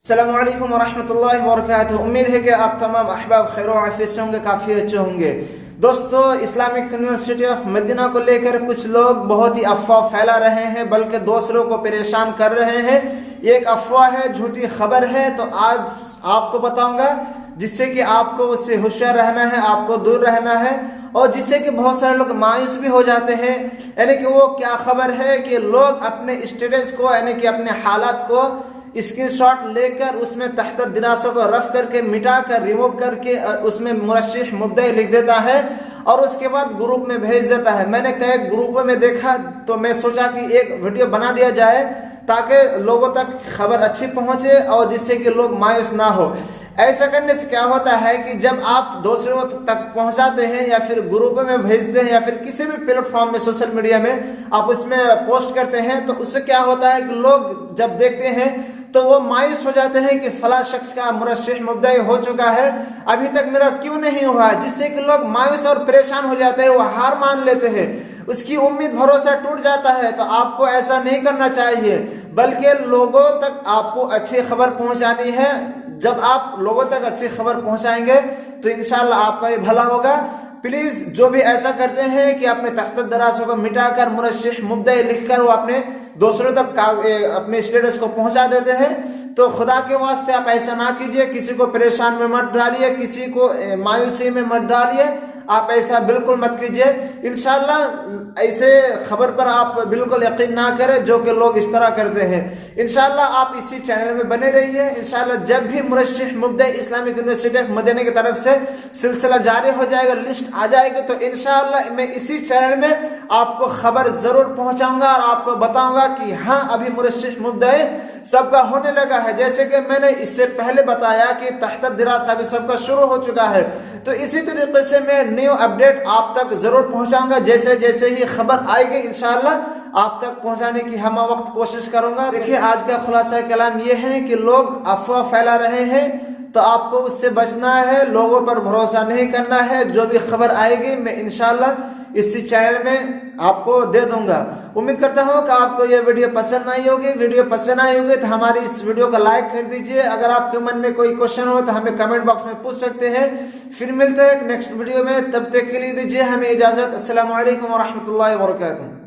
अस्सलामु अलैकुम वरहमतुल्लाहि वबरकातुहू। उम्मीद है कि आप तमाम अहबाब खैर व आफियत से होंगे, काफ़ी अच्छे होंगे। दोस्तों, इस्लामिक यूनिवर्सिटी ऑफ मदीना को लेकर कुछ लोग बहुत ही अफवाह फैला रहे हैं, बल्कि दूसरों को परेशान कर रहे हैं। ये एक अफवाह है, झूठी खबर है। तो आज आपको बताऊंगा जिससे कि आपको उससे होशियार रहना है, आपको दूर रहना है, और जिससे कि बहुत सारे लोग मायूस भी हो जाते हैं। यानी कि वो क्या खबर है कि लोग अपने स्टेटस को, यानी कि अपने हालात को स्क्रीनशॉट लेकर उसमें तहत दिरासों को रफ करके, मिटा कर, रिमूव करके उसमें मुरश्शिह मुब्दई लिख देता है और उसके बाद ग्रुप में भेज देता है। मैंने कई ग्रुपों में देखा तो मैं सोचा कि एक वीडियो बना दिया जाए ताकि लोगों तक खबर अच्छी पहुंचे और जिससे कि लोग मायूस ना हो। ऐसा करने से क्या होता है कि जब आप दूसरों तक पहुंचाते हैं या फिर ग्रुप में भेजते हैं या फिर किसी भी प्लेटफॉर्म में, सोशल मीडिया में आप उसमें पोस्ट करते हैं, तो उससे क्या होता है कि लोग जब देखते हैं तो वो मायूस हो जाते हैं कि फला शख्स का मुरश्शिह मुब्दई हो चुका है, अभी तक मेरा क्यों नहीं हुआ, जिससे कि लोग मायूस और परेशान हो जाते हैं, वो हार मान लेते हैं, उसकी उम्मीद भरोसा टूट जाता है। तो आपको ऐसा नहीं करना चाहिए, बल्कि लोगों तक आपको अच्छी खबर पहुंचानी है। जब आप लोगों तक अच्छी खबर पहुंचाएंगे तो इंशाल्लाह आपका भी भला होगा। प्लीज़ जो भी ऐसा करते हैं कि अपने तख्त दराजों को मिटाकर मुरश्शिह मुब्दई लिखकर वो अपने दूसरों तक अपने स्टेटस को पहुंचा देते हैं, तो खुदा के वास्ते आप ऐसा ना कीजिए। किसी को परेशान में मत डालिए, किसी को मायूसी में मत डालिए, आप ऐसा बिल्कुल मत कीजिए। इंशाल्लाह ऐसे खबर पर आप बिल्कुल यकीन ना करें जो कि लोग इस तरह करते हैं। इंशाल्लाह आप इसी चैनल में बने रहिए। इंशाल्लाह जब भी मुरश्शिह मुब्दई इस्लामिक यूनिवर्सिटी ऑफ मदीना की तरफ से सिलसिला जारी हो जाएगा, लिस्ट आ जाएगी, तो इंशाल्लाह मैं इसी चैनल में आपको खबर ज़रूर पहुँचाऊँगा और आपको बताऊँगा कि हाँ, अभी मुरश्शिह मुब्दई सबका होने लगा है। जैसे कि मैंने इससे पहले बताया कि तहत दिरासा भी सबका शुरू हो चुका है, तो इसी तरीके से मैं न्यू अपडेट आप तक जरूर पहुंचाऊंगा। जैसे जैसे ही खबर आएगी इंशाल्लाह आप तक पहुंचाने की हम वक्त कोशिश करूंगा। देखिए, आज का खुलासा कलाम ये है कि लोग अफवाह फैला रहे हैं, तो आपको उससे बचना है, लोगों पर भरोसा नहीं करना है। जो भी खबर आएगी मैं इंशाल्लाह इसी चैनल में आपको दे दूंगा। उम्मीद करता हूँ कि आपको ये वीडियो पसंद आई होगी। वीडियो पसंद आई होगी तो हमारी इस वीडियो को लाइक कर दीजिए। अगर आपके मन में कोई क्वेश्चन हो तो हमें कमेंट बॉक्स में पूछ सकते हैं। फिर मिलते हैं नेक्स्ट वीडियो में, तब तक के लिए दीजिए हमें इजाज़त। अस्सलामु अलैकुम वरहमतुल्लाहि वबरकातुहू।